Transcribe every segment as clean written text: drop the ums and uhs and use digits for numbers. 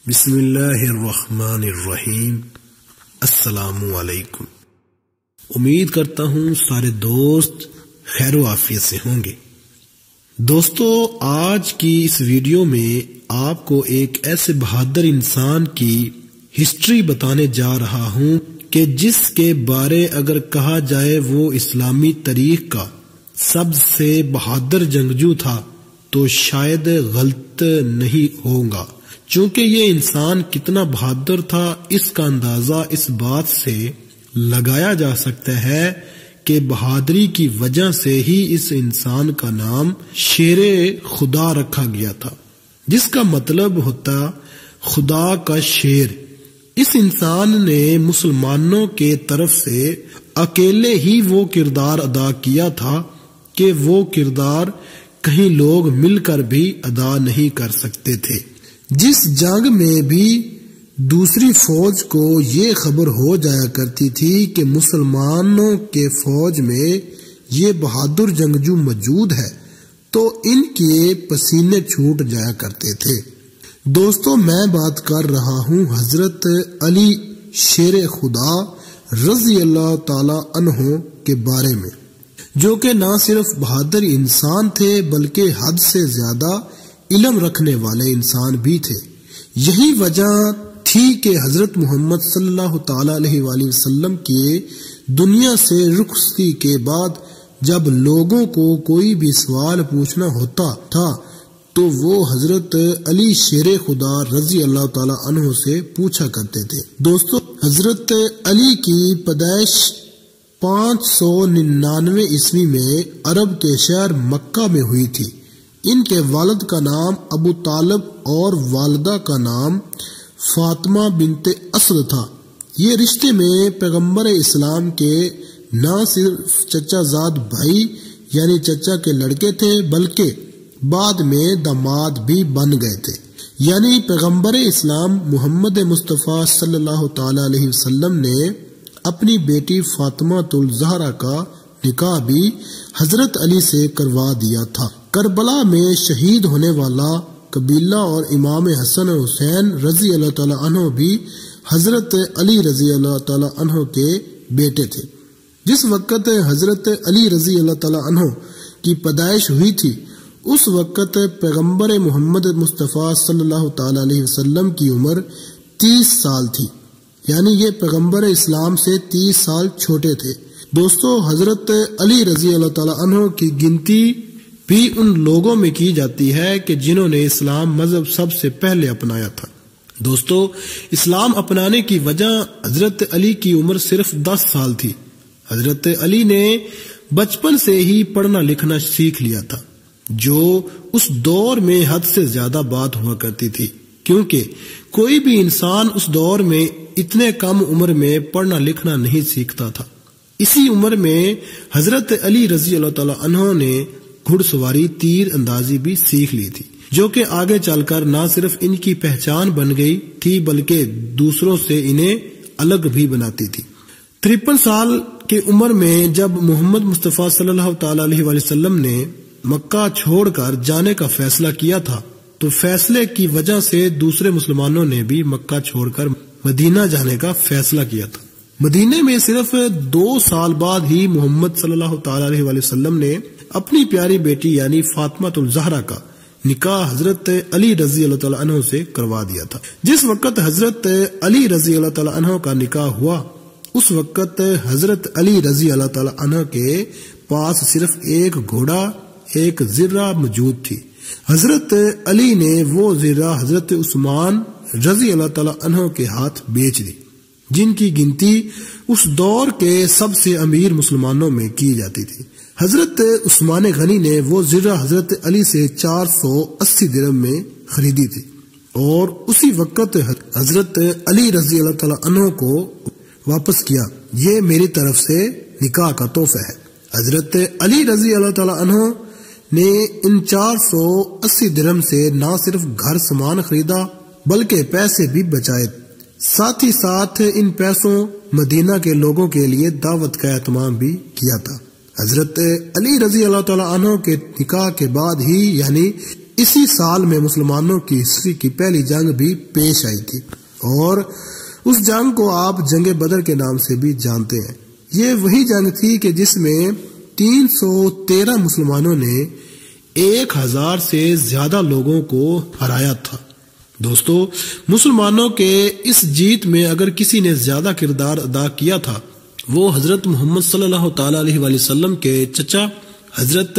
بسم اللہ الرحمن الرحیم۔ السلام علیکم۔ امید کرتا ہوں سارے دوست خیر و عافیت سے ہوں گے۔ دوستو، آج کی اس ویڈیو میں آپ کو ایک ایسے بہادر انسان کی ہسٹری بتانے جا رہا ہوں کہ جس کے بارے اگر کہا جائے وہ اسلامی تاریخ کا سب سے بہادر جنگجو تھا تو شاید غلط نہیں ہوگا۔ چونکہ یہ انسان کتنا بہادر تھا اس کا اندازہ اس بات سے لگایا جا سکتا ہے کہ بہادری کی وجہ سے ہی اس انسان کا نام شیر خدا رکھا گیا تھا، جس کا مطلب ہوتا خدا کا شیر۔ اس انسان نے مسلمانوں کے طرف سے اکیلے ہی وہ کردار ادا کیا تھا کہ وہ کردار کہیں لوگ مل کر بھی ادا نہیں کر سکتے تھے۔ جس جنگ میں بھی دوسری فوج کو یہ خبر ہو جایا کرتی تھی کہ مسلمانوں کے فوج میں یہ بہادر جنگجو موجود ہے تو ان کے پسینے چھوٹ جایا کرتے تھے۔ دوستو، میں بات کر رہا ہوں حضرت علی شیر خدا رضی اللہ تعالی عنہ کے بارے میں، جو کہ نہ صرف بہادر انسان تھے بلکہ حد سے زیادہ علم رکھنے والے انسان بھی تھے۔ یہی وجہ تھی کہ حضرت محمد صلی اللہ تعالی علیہ وآلہ وسلم کے دنیا سے رخصتی کے بعد جب لوگوں کو کوئی بھی سوال پوچھنا ہوتا تھا تو وہ حضرت علی شیر خدا رضی اللہ تعالی عنہ سے پوچھا کرتے تھے۔ دوستو، حضرت علی کی پیدائش 599 عیسوی میں عرب کے شہر مکہ میں ہوئی تھی۔ ان کے والد کا نام ابو طالب اور والدہ کا نام فاطمہ بنت اسد تھا۔ یہ رشتے میں پیغمبر اسلام کے نہ صرف چچا زاد بھائی یعنی چچا کے لڑکے تھے بلکہ بعد میں داماد بھی بن گئے تھے۔ یعنی پیغمبر اسلام محمد مصطفیٰ صلی اللہ تعالی علیہ وسلم نے اپنی بیٹی فاطمہ الزہرا کا نکاح بھی حضرت علی سے کروا دیا تھا۔ کربلا میں شہید ہونے والا قبیلہ اور امام حسن حسین رضی اللہ تعالی عنہ بھی حضرت علی رضی اللہ تعالی عنہ کے بیٹے تھے۔ جس وقت حضرت علی رضی اللہ تعالی عنہ کی پیدائش ہوئی تھی اس وقت پیغمبر محمد مصطفیٰ صلی اللہ تعالی علیہ وسلم کی عمر 30 سال تھی، یعنی یہ پیغمبر اسلام سے 30 سال چھوٹے تھے۔ دوستو، حضرت علی رضی اللہ تعالی عنہ کی گنتی بھی ان لوگوں میں کی جاتی ہے کہ جنہوں نے اسلام مذہب سب سے پہلے اپنایا تھا۔ دوستو، اسلام اپنانے کی وجہ حضرت علی کی عمر صرف 10 سال تھی۔ حضرت علی نے بچپن سے ہی پڑھنا لکھنا سیکھ لیا تھا، جو اس دور میں حد سے زیادہ بات ہوا کرتی تھی، کیونکہ کوئی بھی انسان اس دور میں اتنے کم عمر میں پڑھنا لکھنا نہیں سیکھتا تھا۔ اسی عمر میں حضرت علی رضی اللہ تعالی عنہ نے گھڑ سواری تیر اندازی بھی سیکھ لی تھی، جو کہ آگے چل کر نہ صرف ان کی پہچان بن گئی تھی بلکہ دوسروں سے انہیں الگ بھی بناتی تھی۔ 53 سال کی عمر میں جب محمد مصطفیٰ صلی اللہ تعالی علیہ وآلہ وسلم نے مکہ چھوڑ کر جانے کا فیصلہ کیا تھا تو فیصلے کی وجہ سے دوسرے مسلمانوں نے بھی مکہ چھوڑ کر مدینہ جانے کا فیصلہ کیا تھا۔ مدینے میں صرف 2 سال بعد ہی محمد صلی اللہ تعالی علیہ وآلہ وسلم نے اپنی پیاری بیٹی یعنی فاطمہ الزہرا کا نکاح حضرت علی رضی اللہ تعالی عنہ سے کروا دیا تھا۔ جس وقت حضرت علی رضی اللہ تعالی عنہ کا نکاح ہوا اس وقت حضرت علی رضی اللہ تعالی عنہ کے پاس صرف ایک گھوڑا، ایک زرہ موجود تھی۔ حضرت علی نے وہ زرہ حضرت عثمان رضی اللہ تعالی عنہ کے ہاتھ بیچ دی، جن کی گنتی اس دور کے سب سے امیر مسلمانوں میں کی جاتی تھی۔ حضرت عثمان غنی نے وہ زرہ حضرت علی سے 480 درہم میں خریدی تھی اور اسی وقت حضرت علی رضی اللہ تعالی عنہ کو واپس کیا۔ یہ میری طرف سے نکاح کا تحفہ ہے۔ حضرت علی رضی اللہ تعالی عنہ نے ان 480 درہم سے نہ صرف گھر سامان خریدا بلکہ پیسے بھی بچائے، ساتھ ہی ساتھ ان پیسوں مدینہ کے لوگوں کے لیے دعوت کا اہتمام بھی کیا تھا۔ حضرت علی رضی اللہ تعالی عنہ کے نکاح کے بعد ہی یعنی اسی سال میں مسلمانوں کی ہسٹری کی پہلی جنگ بھی پیش آئی تھی، اور اس جنگ کو آپ جنگ بدر کے نام سے بھی جانتے ہیں۔ یہ وہی جنگ تھی کہ جس میں 313 مسلمانوں نے 1000 سے زیادہ لوگوں کو ہرایا تھا۔ دوستو، مسلمانوں کے اس جیت میں اگر کسی نے زیادہ کردار ادا کیا تھا وہ حضرت محمد صلی اللہ تعالی علیہ وآلہ وسلم کے چچا حضرت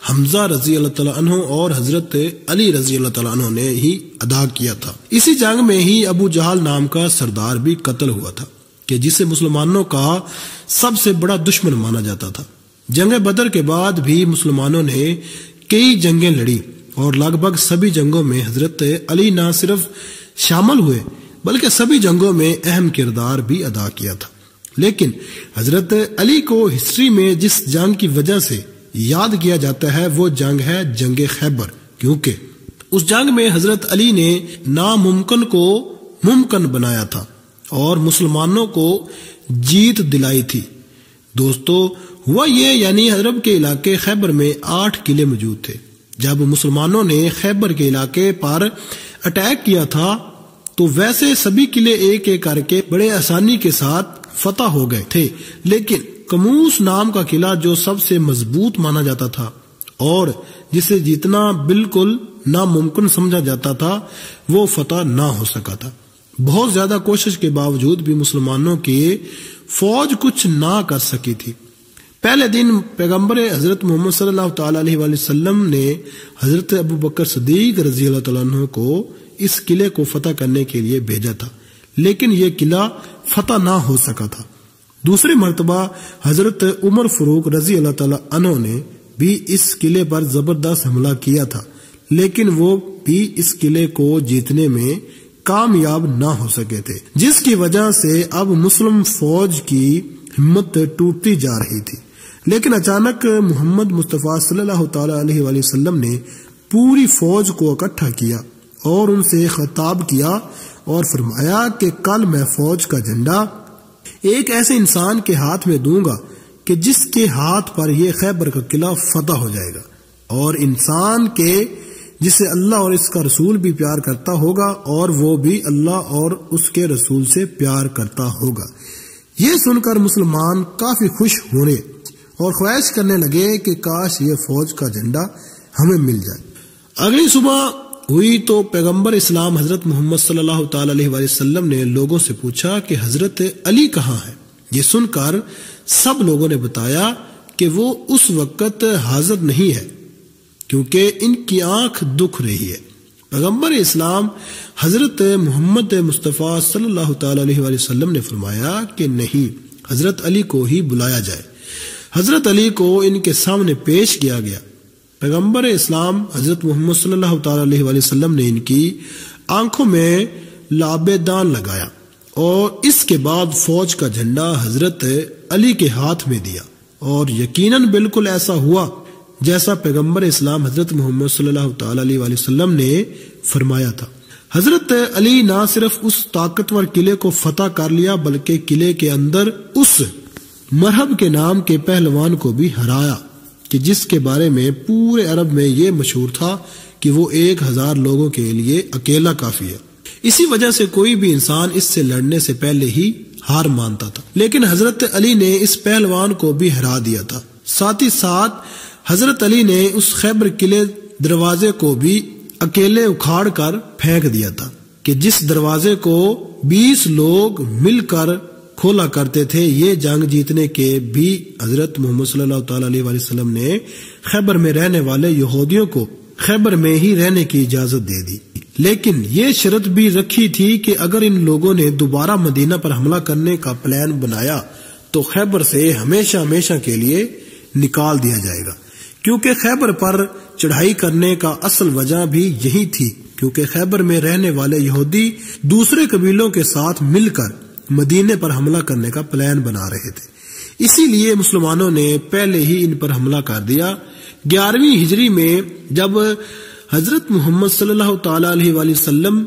حمزہ رضی اللہ تعالیٰ عنہ اور حضرت علی رضی اللہ تعالیٰ عنہ نے ہی ادا کیا تھا۔ اسی جنگ میں ہی ابو جہل نام کا سردار بھی قتل ہوا تھا کہ جسے مسلمانوں کا سب سے بڑا دشمن مانا جاتا تھا۔ جنگ بدر کے بعد بھی مسلمانوں نے کئی جنگیں لڑی اور لگ بھگ سبھی جنگوں میں حضرت علی نہ صرف شامل ہوئے بلکہ سبھی جنگوں میں اہم کردار بھی ادا کیا تھا۔ لیکن حضرت علی کو ہسٹری میں جس جنگ کی وجہ سے یاد کیا جاتا ہے وہ جنگ ہے جنگ خیبر، کیونکہ اس جنگ میں حضرت علی نے ناممکن کو ممکن بنایا تھا اور مسلمانوں کو جیت دلائی تھی۔ دوستو، ہوا یہ یعنی عرب کے علاقے خیبر میں 8 قلعے موجود تھے۔ جب مسلمانوں نے خیبر کے علاقے پر اٹیک کیا تھا تو ویسے سبھی قلعے ایک ایک کر کے بڑے آسانی کے ساتھ فتح ہو گئے تھے، لیکن کموس نام کا قلعہ جو سب سے مضبوط مانا جاتا تھا اور جسے جیتنا بالکل ناممکن سمجھا جاتا تھا وہ فتح نہ ہو سکا تھا۔ بہت زیادہ کوشش کے باوجود بھی مسلمانوں کی فوج کچھ نہ کر سکی تھی۔ پہلے دن پیغمبر حضرت محمد صلی اللہ تعالی علیہ وآلہ وسلم نے حضرت ابو بکر صدیق رضی اللہ تعالیٰ عنہ کو اس قلعے کو فتح کرنے کے لیے بھیجا تھا، لیکن یہ قلعہ فتح نہ ہو سکا تھا۔ دوسری مرتبہ حضرت عمر فاروق رضی اللہ تعالیٰ عنہ نے بھی اس قلعے پر زبردست حملہ کیا تھا، لیکن وہ بھی اس قلعے کو جیتنے میں کامیاب نہ ہو سکے تھے، جس کی وجہ سے اب مسلم فوج کی ہمت ٹوٹتی جا رہی تھی۔ لیکن اچانک محمد مصطفیٰ صلی اللہ تعالی علیہ وآلہ وسلم نے پوری فوج کو اکٹھا کیا اور ان سے خطاب کیا اور فرمایا کہ کل میں فوج کا جھنڈا ایک ایسے انسان کے ہاتھ میں دوں گا کہ جس کے ہاتھ پر یہ خیبر کا قلعہ فتح ہو جائے گا، اور انسان کے جسے اللہ اور اس کا رسول بھی پیار کرتا ہوگا اور وہ بھی اللہ اور اس کے رسول سے پیار کرتا ہوگا۔ یہ سن کر مسلمان کافی خوش ہونے اور خواہش کرنے لگے کہ کاش یہ فوج کا جھنڈا ہمیں مل جائے۔ اگلی صبح ہوئی تو پیغمبر اسلام حضرت محمد صلی اللہ تعالی علیہ وآلہ وسلم نے لوگوں سے پوچھا کہ حضرت علی کہاں ہے؟ یہ سن کر سب لوگوں نے بتایا کہ وہ اس وقت حاضر نہیں ہے کیونکہ ان کی آنکھ دکھ رہی ہے۔ پیغمبر اسلام حضرت محمد مصطفیٰ صلی اللہ تعالی علیہ وآلہ وسلم نے فرمایا کہ نہیں، حضرت علی کو ہی بلایا جائے۔ حضرت علی کو ان کے سامنے پیش کیا گیا۔ پیغمبر اسلام حضرت محمد صلی اللہ تعالی علیہ وآلہ وسلم نے ان کی آنکھوں میں لعاب دان لگایا اور اس کے بعد فوج کا جھنڈا حضرت علی کے ہاتھ میں دیا، اور یقیناً بالکل ایسا ہوا جیسا پیغمبر اسلام حضرت محمد صلی اللہ تعالی علیہ وآلہ وسلم نے فرمایا تھا۔ حضرت علی نہ صرف اس طاقتور قلعے کو فتح کر لیا بلکہ قلعے کے اندر اس مرحب کے نام کے پہلوان کو بھی ہرایا کہ جس کے بارے میں پورے عرب میں یہ مشہور تھا کہ وہ 1000 لوگوں کے لیے اکیلا کافی ہے۔ اسی وجہ سے کوئی بھی انسان اس سے لڑنے سے پہلے ہی ہار مانتا تھا، لیکن حضرت علی نے اس پہلوان کو بھی ہرا دیا تھا۔ ساتھ ہی ساتھ حضرت علی نے اس خیبر قلعے دروازے کو بھی اکیلے اکھاڑ کر پھینک دیا تھا کہ جس دروازے کو 20 لوگ مل کر کھولا کرتے تھے۔ یہ جنگ جیتنے کے بھی حضرت محمد صلی اللہ تعالی علیہ وآلہ وسلم نے خیبر میں رہنے والے یہودیوں کو خیبر میں ہی رہنے کی اجازت دے دی، لیکن یہ شرط بھی رکھی تھی کہ اگر ان لوگوں نے دوبارہ مدینہ پر حملہ کرنے کا پلان بنایا تو خیبر سے ہمیشہ ہمیشہ کے لیے نکال دیا جائے گا، کیونکہ خیبر پر چڑھائی کرنے کا اصل وجہ بھی یہی تھی، کیونکہ خیبر میں رہنے والے یہودی دوسرے قبیلوں کے ساتھ مل کر مدینے پر حملہ کرنے کا پلان بنا رہے تھے۔ اسی لیے مسلمانوں نے پہلے ہی ان پر حملہ کر دیا۔ 11ویں ہجری میں جب حضرت محمد صلی اللہ تعالی علیہ وآلہ وسلم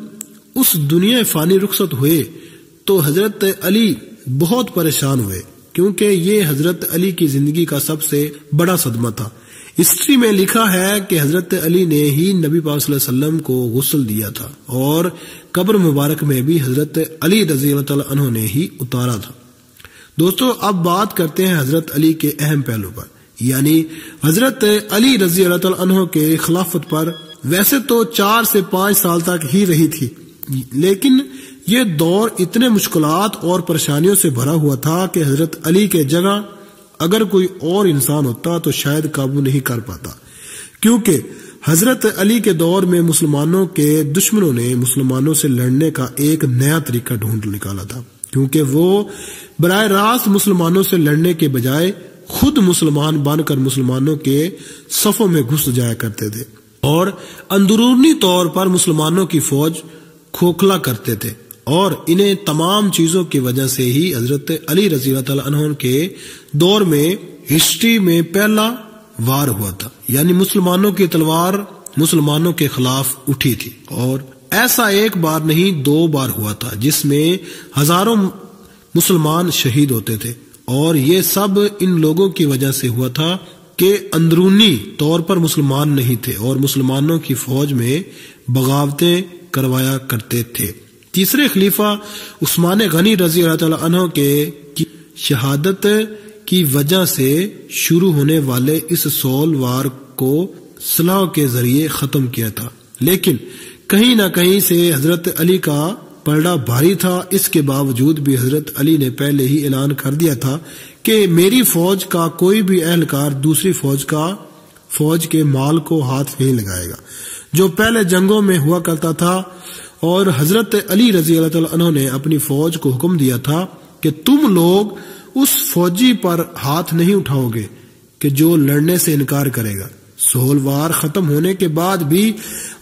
اس دنیا فانی رخصت ہوئے تو حضرت علی بہت پریشان ہوئے، کیونکہ یہ حضرت علی کی زندگی کا سب سے بڑا صدمہ تھا۔ ہسٹری میں لکھا ہے کہ حضرت علی نے ہی نبی پاک صلی اللہ علیہ وسلم کو غسل دیا تھا اور قبر مبارک میں بھی حضرت علی رضی اللہ تعالیٰ عنہ نے ہی اتارا تھا۔ دوستو اب بات کرتے ہیں حضرت علی کے اہم پہلو پر، یعنی حضرت علی رضی اللہ تعالیٰ عنہ کے خلافت پر ویسے تو 4 سے 5 سال تک ہی رہی تھی، لیکن یہ دور اتنے مشکلات اور پریشانیوں سے بھرا ہوا تھا کہ حضرت علی کے جگہ اگر کوئی اور انسان ہوتا تو شاید قابو نہیں کر پاتا، کیونکہ حضرت علی کے دور میں مسلمانوں کے دشمنوں نے مسلمانوں سے لڑنے کا ایک نیا طریقہ ڈھونڈ نکالا تھا، کیونکہ وہ براہ راست مسلمانوں سے لڑنے کے بجائے خود مسلمان بن کر مسلمانوں کے صفوں میں گھس جایا کرتے تھے اور اندرونی طور پر مسلمانوں کی فوج کھوکھلا کرتے تھے، اور انہیں تمام چیزوں کی وجہ سے ہی حضرت علی رضی اللہ تعالیٰ عنہ کے دور میں ہسٹری میں پہلا وار ہوا تھا، یعنی مسلمانوں کی تلوار مسلمانوں کے خلاف اٹھی تھی، اور ایسا ایک بار نہیں 2 بار ہوا تھا جس میں ہزاروں مسلمان شہید ہوتے تھے، اور یہ سب ان لوگوں کی وجہ سے ہوا تھا کہ اندرونی طور پر مسلمان نہیں تھے اور مسلمانوں کی فوج میں بغاوتیں کروایا کرتے تھے۔ تیسرے خلیفہ عثمان غنی رضی اللہ تعالیٰ عنہ کے شہادت کی وجہ سے شروع ہونے والے اس سول وار کو صلح کے ذریعے ختم کیا تھا، لیکن کہیں نہ کہیں سے حضرت علی کا پلڑا بھاری تھا۔ اس کے باوجود بھی حضرت علی نے پہلے ہی اعلان کر دیا تھا کہ میری فوج کا کوئی بھی اہلکار دوسری فوج کے مال کو ہاتھ نہیں لگائے گا، جو پہلے جنگوں میں ہوا کرتا تھا، اور حضرت علی رضی اللہ تعالیٰ عنہ نے اپنی فوج کو حکم دیا تھا کہ تم لوگ اس فوجی پر ہاتھ نہیں اٹھاؤ گے کہ جو لڑنے سے انکار کرے گا۔ سول وار ختم ہونے کے بعد بھی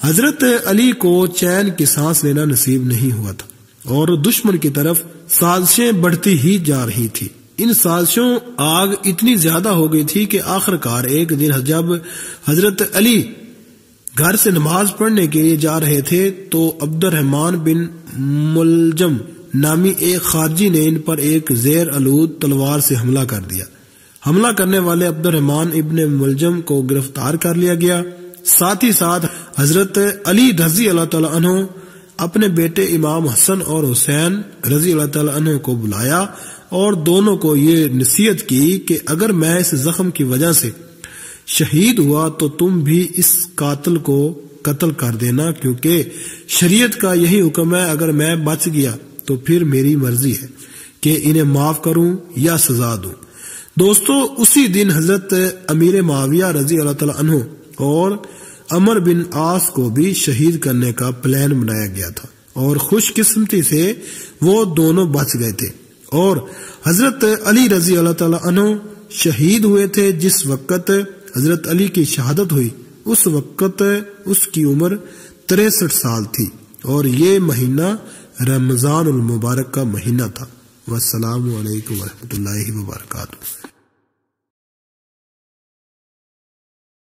حضرت علی کو چین کی سانس لینا نصیب نہیں ہوا تھا، اور دشمن کی طرف سازشیں بڑھتی ہی جا رہی تھی۔ ان سازشوں آگ اتنی زیادہ ہو گئی تھی کہ آخرکار ایک دن جب حضرت علی گھر سے نماز پڑھنے کے لیے جا رہے تھے تو عبد الرحمن بن ملجم نامی ایک خارجی نے ان پر ایک زیر آلود تلوار سے حملہ کر دیا۔ حملہ کرنے والے عبد الرحمن ابن ملجم کو گرفتار کر لیا گیا۔ ساتھ ہی ساتھ حضرت علی رضی اللہ تعالیٰ عنہ اپنے بیٹے امام حسن اور حسین رضی اللہ تعالیٰ عنہ کو بلایا اور دونوں کو یہ نصیحت کی کہ اگر میں اس زخم کی وجہ سے شہید ہوا تو تم بھی اس قاتل کو قتل کر دینا، کیونکہ شریعت کا یہی حکم ہے، اگر میں بچ گیا تو پھر میری مرضی ہے کہ انہیں معاف کروں یا سزا دوں۔ دوستو اسی دن حضرت امیر معاویہ رضی اللہ تعالیٰ عنہ اور عمر بن عاص کو بھی شہید کرنے کا پلان بنایا گیا تھا، اور خوش قسمتی سے وہ دونوں بچ گئے تھے، اور حضرت علی رضی اللہ تعالیٰ عنہ شہید ہوئے تھے۔ جس وقت حضرت علی کی شہادت ہوئی اس وقت اس کی عمر 63 سال تھی، اور یہ مہینہ رمضان المبارک کا مہینہ تھا۔ والسلام علیکم ورحمۃ اللہ وبرکاتہ۔